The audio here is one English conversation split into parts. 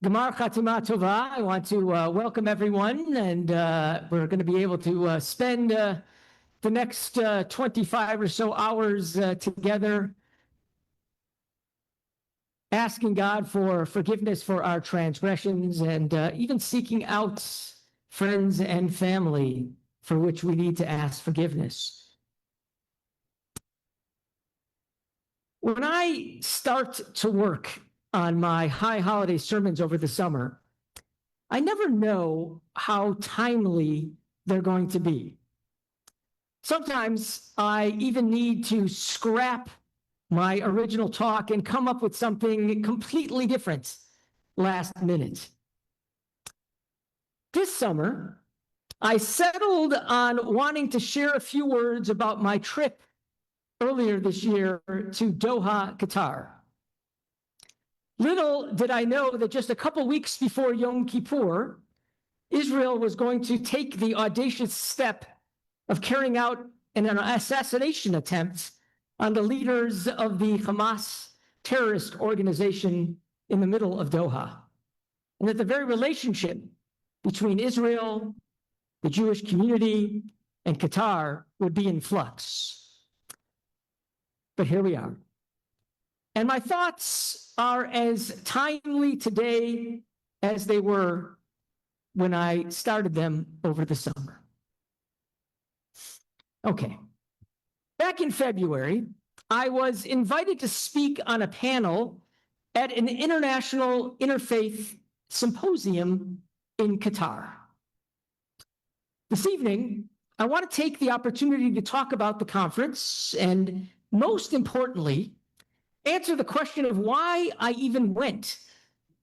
Gemar Chatima Tova. I want to welcome everyone, and we're going to be able to spend the next 25 or so hours together asking God for forgiveness for our transgressions and even seeking out friends and family for which we need to ask forgiveness. When I start to work on my high holiday sermons over the summer, I never know how timely they're going to be. Sometimes I even need to scrap my original talk and come up with something completely different last minute. This summer, I settled on wanting to share a few words about my trip earlier this year to Doha, Qatar. Little did I know that just a couple weeks before Yom Kippur, Israel was going to take the audacious step of carrying out an assassination attempt on the leaders of the Hamas terrorist organization in the middle of Doha. And that the very relationship between Israel, the Jewish community, and Qatar would be in flux. But here we are. And my thoughts are as timely today as they were when I started them over the summer. Okay. Back in February, I was invited to speak on a panel at an international interfaith symposium in Qatar. This evening, I want to take the opportunity to talk about the conference and, most importantly, answer the question of why I even went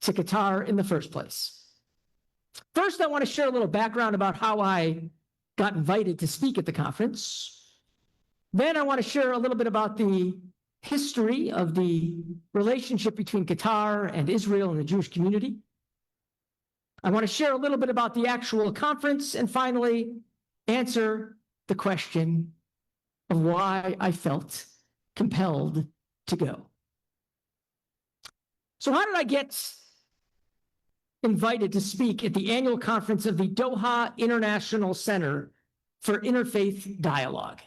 to Qatar in the first place. First, I want to share a little background about how I got invited to speak at the conference. Then I want to share a little bit about the history of the relationship between Qatar and Israel and the Jewish community. I want to share a little bit about the actual conference, and finally, answer the question of why I felt compelled to go. So how did I get invited to speak at the annual conference of the Doha International Center for Interfaith Dialogue?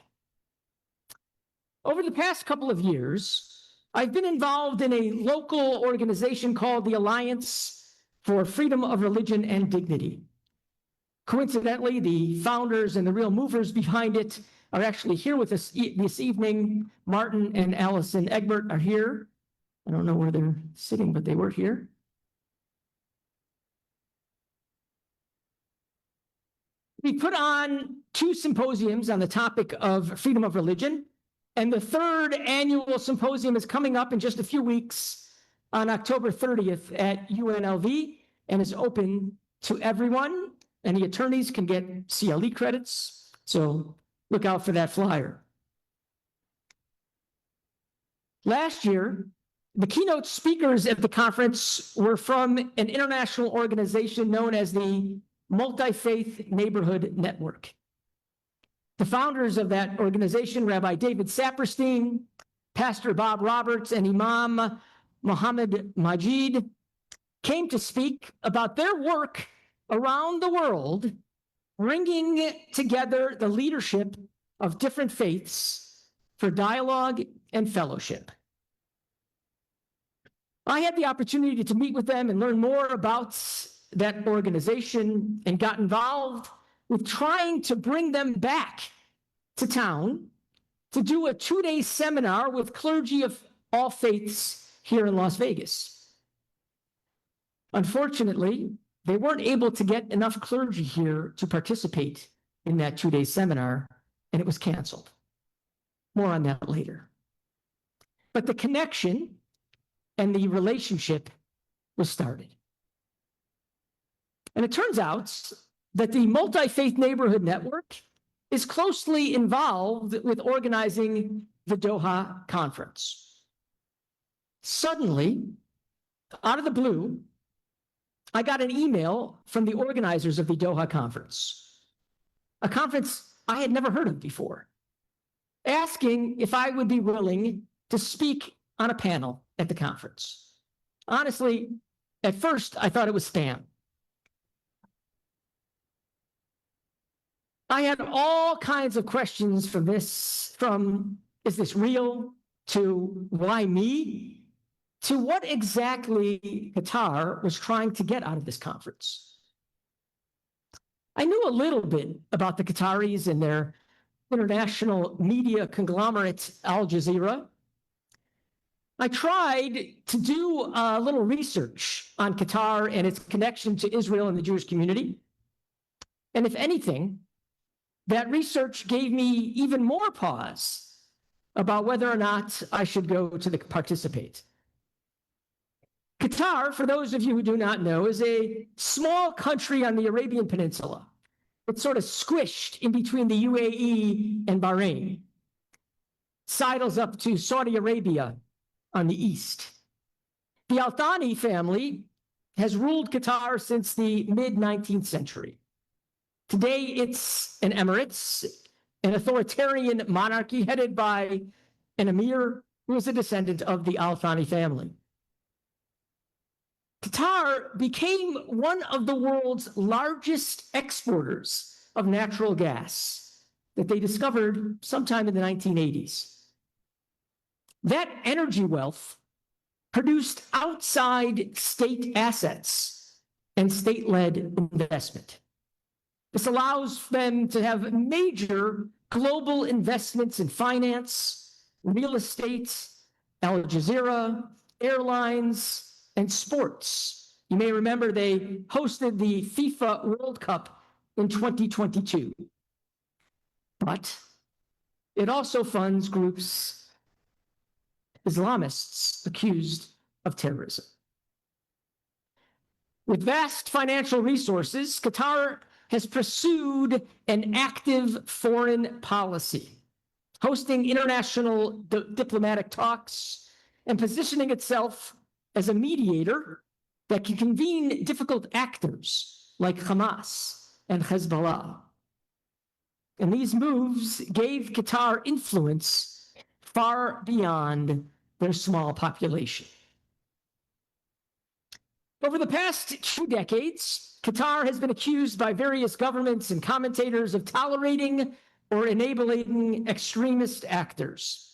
Over the past couple of years, I've been involved in a local organization called the Alliance for Freedom of Religion and Dignity. Coincidentally, the founders and the real movers behind it are actually here with us this evening. Martin and Allison Egbert are here. I don't know where they're sitting, but they were here. We put on 2 symposiums on the topic of freedom of religion, and the 3rd annual symposium is coming up in just a few weeks on October 30th at UNLV, and is open to everyone. Any attorneys can get CLE credits, so look out for that flyer. Last year, the keynote speakers at the conference were from an international organization known as the Multi-Faith Neighborhood Network. The founders of that organization, Rabbi David Saperstein, Pastor Bob Roberts, and Imam Mohammed Majid, came to speak about their work around the world, bringing together the leadership of different faiths for dialogue and fellowship. I had the opportunity to meet with them and learn more about that organization, and got involved with trying to bring them back to town to do a 2-day seminar with clergy of all faiths here in Las Vegas. Unfortunately, they weren't able to get enough clergy here to participate in that 2-day seminar, and it was canceled. More on that later. But the connection and the relationship was started. And it turns out that the Multi-Faith Neighborhood Network is closely involved with organizing the Doha Conference. Suddenly, out of the blue, I got an email from the organizers of the Doha Conference, a conference I had never heard of before, asking if I would be willing to speak on a panel at the conference. Honestly, At first, I thought it was spam. I had all kinds of questions from is this real, to why me, to what exactly Qatar was trying to get out of this conference. I knew a little bit about the Qataris and their international media conglomerate, Al Jazeera. I tried to do a little research on Qatar and its connection to Israel and the Jewish community. And if anything, that research gave me even more pause about whether or not I should go to participate. Qatar, for those of you who do not know, is a small country on the Arabian Peninsula. It's sort of squished in between the UAE and Bahrain. Sidles up to Saudi Arabia on the east. The Al Thani family has ruled Qatar since the mid-19th century. Today, it's an emirate, an authoritarian monarchy headed by an emir who is a descendant of the Al Thani family. Qatar became one of the world's largest exporters of natural gas that they discovered sometime in the 1980s. That energy wealth produced outside state assets and state-led investment. This allows them to have major global investments in finance, real estate, Al Jazeera, airlines, and sports. You may remember they hosted the FIFA World Cup in 2022. But it also funds groups, Islamists accused of terrorism. With vast financial resources, Qatar has pursued an active foreign policy, hosting international diplomatic talks and positioning itself as a mediator that can convene difficult actors like Hamas and Hezbollah. And these moves gave Qatar influence far beyond their small population. Over the past 2 decades, Qatar has been accused by various governments and commentators of tolerating or enabling extremist actors.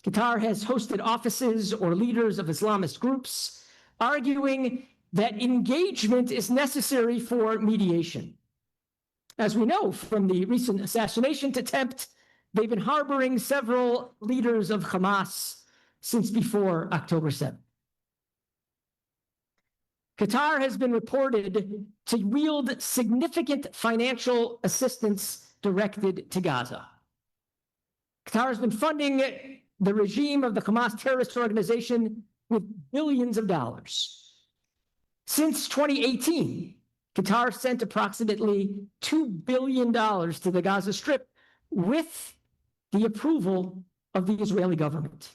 Qatar has hosted offices or leaders of Islamist groups, arguing that engagement is necessary for mediation. As we know from the recent assassination attempt, they've been harboring several leaders of Hamas since before October 7th. Qatar has been reported to wield significant financial assistance directed to Gaza. Qatar has been funding the regime of the Hamas terrorist organization with billions of dollars. Since 2018, Qatar sent approximately $2 billion to the Gaza Strip with the approval of the Israeli government.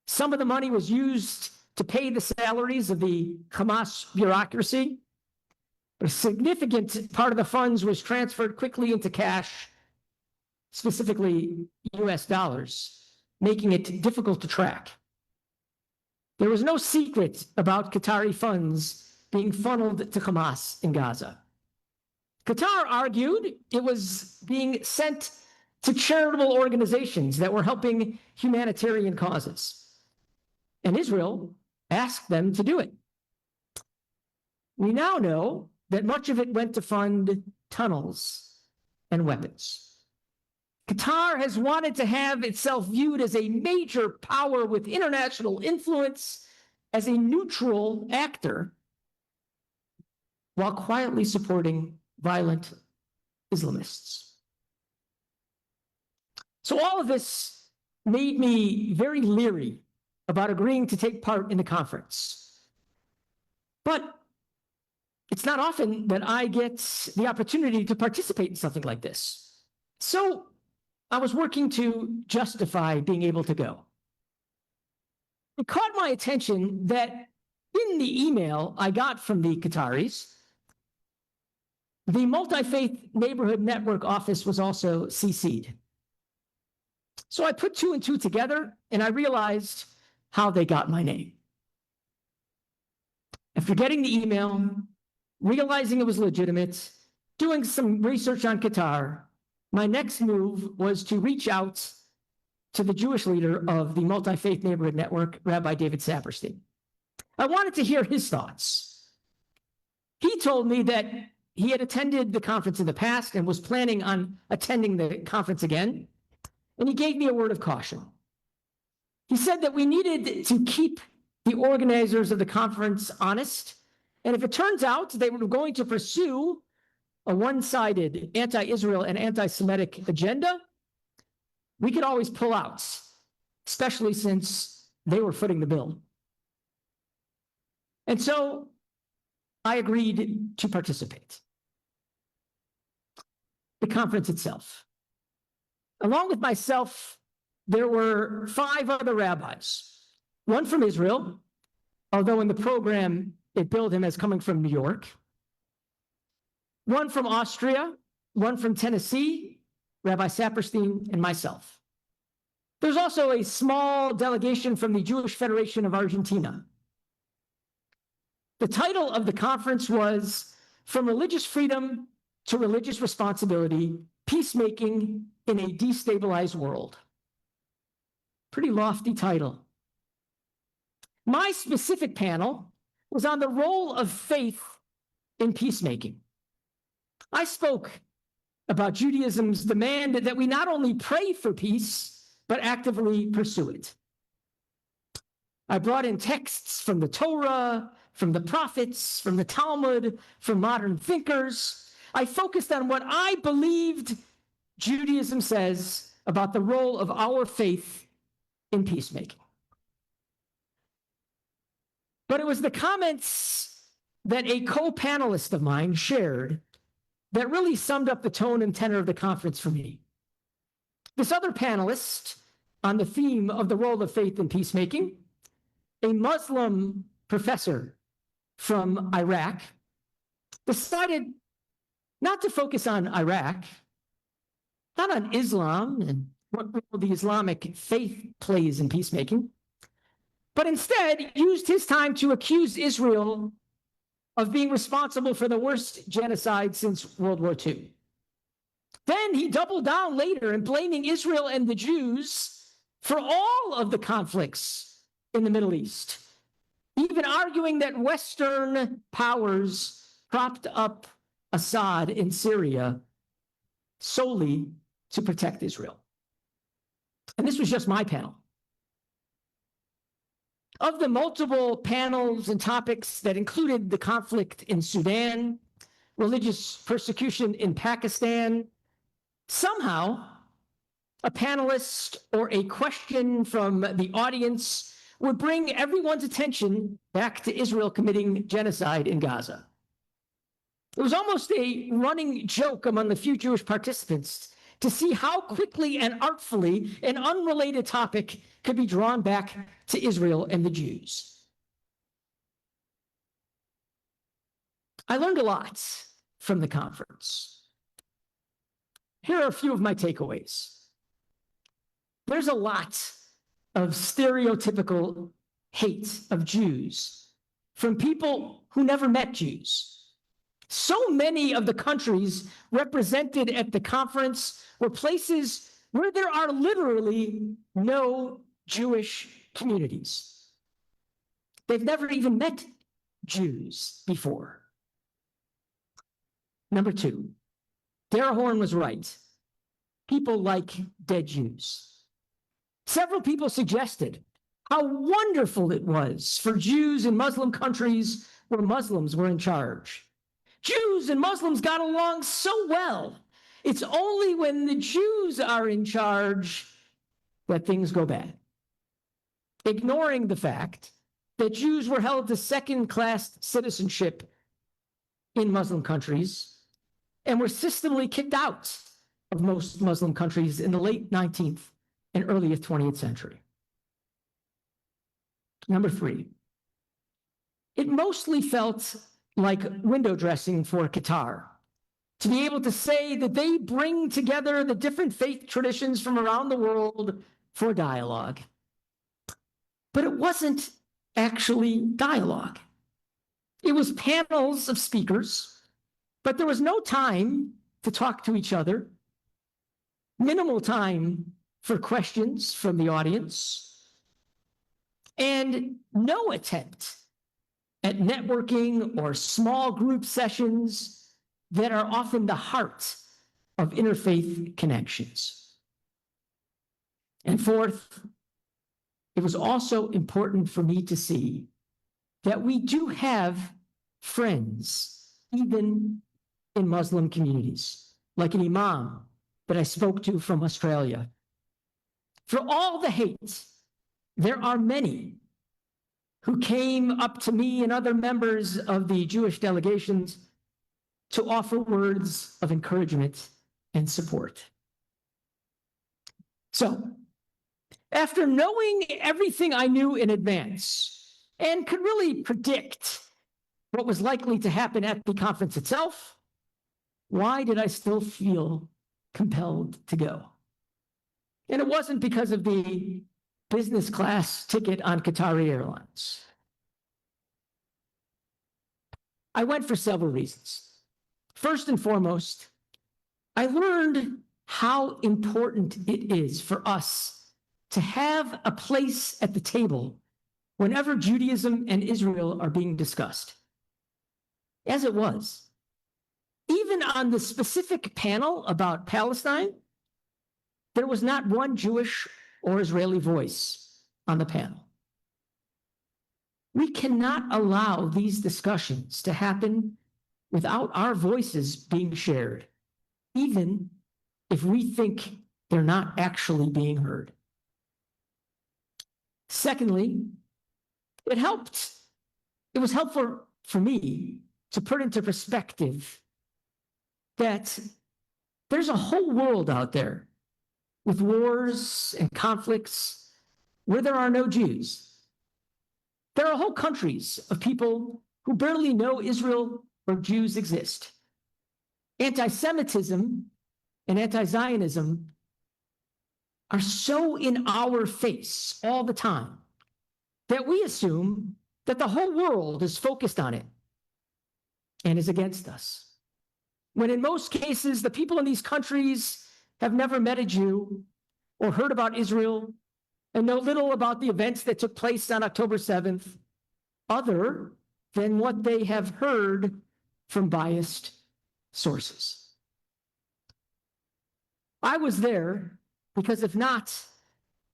Some of the money was used to pay the salaries of the Hamas bureaucracy. A significant part of the funds was transferred quickly into cash, specifically US dollars, making it difficult to track. There was no secret about Qatari funds being funneled to Hamas in Gaza. Qatar argued it was being sent to charitable organizations that were helping humanitarian causes. And Israel asked them to do it. We now know that much of it went to fund tunnels and weapons. Qatar has wanted to have itself viewed as a major power with international influence, as a neutral actor, while quietly supporting violent Islamists. So all of this made me very leery about agreeing to take part in the conference. But it's not often that I get the opportunity to participate in something like this. So I was working to justify being able to go. It caught my attention that in the email I got from the Qataris, the Multi-Faith Neighborhood Network office was also CC'd. So I put 2 and 2 together, and I realized how they got my name. After getting the email, realizing it was legitimate, doing some research on Qatar, my next move was to reach out to the Jewish leader of the Multi-Faith Neighborhood Network, Rabbi David Saperstein. I wanted to hear his thoughts. He told me that he had attended the conference in the past and was planning on attending the conference again, and he gave me a word of caution. He said that we needed to keep the organizers of the conference honest, and if it turns out they were going to pursue a one-sided anti-Israel and anti-Semitic agenda, we could always pull out, especially since they were footing the bill. And so I agreed to participate. The conference itself. Along with myself, there were 5 other rabbis, one from Israel, although in the program it billed him as coming from New York, one from Austria, one from Tennessee, Rabbi Saperstein, and myself. There's also a small delegation from the Jewish Federation of Argentina. The title of the conference was From Religious Freedom to Religious Responsibility, Peacemaking in a Destabilized World. Pretty lofty title. My specific panel was on the role of faith in peacemaking. I spoke about Judaism's demand that we not only pray for peace, but actively pursue it. I brought in texts from the Torah, from the prophets, from the Talmud, from modern thinkers. I focused on what I believed Judaism says about the role of our faith in peacemaking. But it was the comments that a co-panelist of mine shared that really summed up the tone and tenor of the conference for me. This other panelist on the theme of the role of faith in peacemaking, a Muslim professor from Iraq, decided not to focus on Iraq, not on Islam and what role the Islamic faith plays in peacemaking, but instead used his time to accuse Israel of being responsible for the worst genocide since World War II. Then he doubled down later in blaming Israel and the Jews for all of the conflicts in the Middle East, even arguing that Western powers propped up Assad in Syria solely to protect Israel. And this was just my panel. Of the multiple panels and topics that included the conflict in Sudan, religious persecution in Pakistan, somehow a panelist or a question from the audience would bring everyone's attention back to Israel committing genocide in Gaza. It was almost a running joke among the few Jewish participants to see how quickly and artfully an unrelated topic could be drawn back to Israel and the Jews. I learned a lot from the conference. Here are a few of my takeaways. There's a lot of stereotypical hate of Jews from people who never met Jews. So many of the countries represented at the conference were places where there are literally no Jewish communities. They've never even met Jews before. Number 2, Dara Horn was right. People like dead Jews. Several people suggested how wonderful it was for Jews in Muslim countries where Muslims were in charge. Jews and Muslims got along so well. It's only when the Jews are in charge that things go bad. Ignoring the fact that Jews were held to second-class citizenship in Muslim countries and were systemically kicked out of most Muslim countries in the late 19th and earliest 20th century. Number 3, it mostly felt like window dressing for Qatar, to be able to say that they bring together the different faith traditions from around the world for dialogue. But it wasn't actually dialogue. It was panels of speakers, but there was no time to talk to each other, minimal time for questions from the audience, and no attempt at networking or small group sessions that are often the heart of interfaith connections. And fourth, it was also important for me to see that we do have friends, even in Muslim communities, like an imam that I spoke to from Australia. For all the hate, there are many who came up to me and other members of the Jewish delegations to offer words of encouragement and support. So, after knowing everything I knew in advance and could really predict what was likely to happen at the conference itself, why did I still feel compelled to go? And it wasn't because of the business class ticket on Qatari Airlines. I went for several reasons. First and foremost, I learned how important it is for us to have a place at the table whenever Judaism and Israel are being discussed. As it was, even on the specific panel about Palestine, there was not one Jewish or Israeli voice on the panel. We cannot allow these discussions to happen without our voices being shared, even if we think they're not actually being heard. Secondly, it was helpful for me to put into perspective that there's a whole world out there with wars and conflicts where there are no Jews. There are whole countries of people who barely know Israel or Jews exist. Anti-Semitism and anti-Zionism are so in our face all the time that we assume that the whole world is focused on it and is against us. When in most cases, the people in these countries have never met a Jew or heard about Israel and know little about the events that took place on October 7th, other than what they have heard from biased sources. I was there because if not,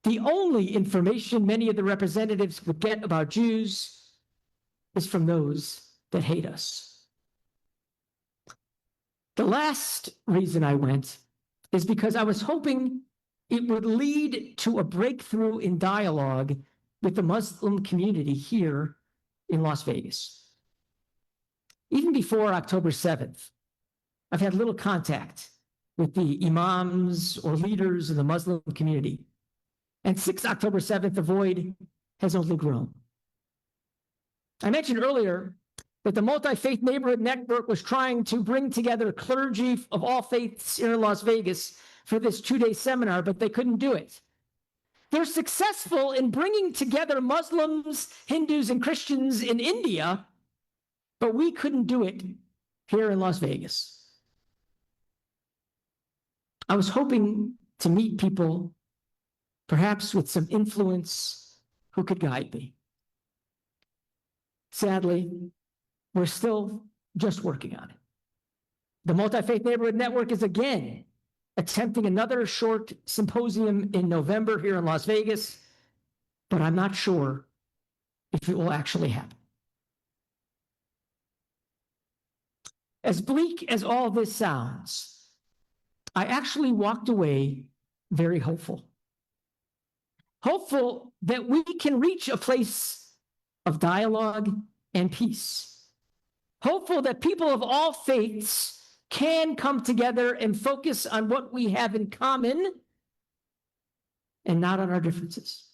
the only information many of the representatives would get about Jews is from those that hate us. The last reason I went is because I was hoping it would lead to a breakthrough in dialogue with the Muslim community here in Las Vegas. Even before October 7th, I've had little contact with the imams or leaders in the Muslim community. And since October 7th, the void has only grown. I mentioned earlier that the Multi-Faith Neighborhood Network was trying to bring together clergy of all faiths here in Las Vegas for this 2-day seminar, but they couldn't do it. They're successful in bringing together Muslims, Hindus, and Christians in India, but we couldn't do it here in Las Vegas. I was hoping to meet people, perhaps with some influence, who could guide me. Sadly, we're still just working on it. The Multi-Faith Neighborhood Network is again attempting another short symposium in November here in Las Vegas, but I'm not sure if it will actually happen. As bleak as all this sounds, I actually walked away very hopeful. Hopeful that we can reach a place of dialogue and peace. Hopeful that people of all faiths can come together and focus on what we have in common and not on our differences.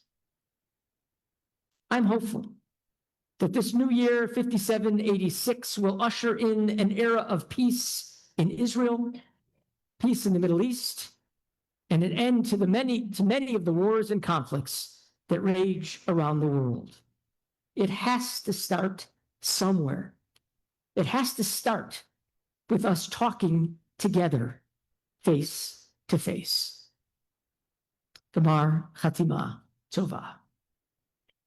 I'm hopeful that this new year, 5786, will usher in an era of peace in Israel, peace in the Middle East, and an end to many of the wars and conflicts that rage around the world. It has to start somewhere. It has to start with us talking together, face to face. Gamar Chatima Tova.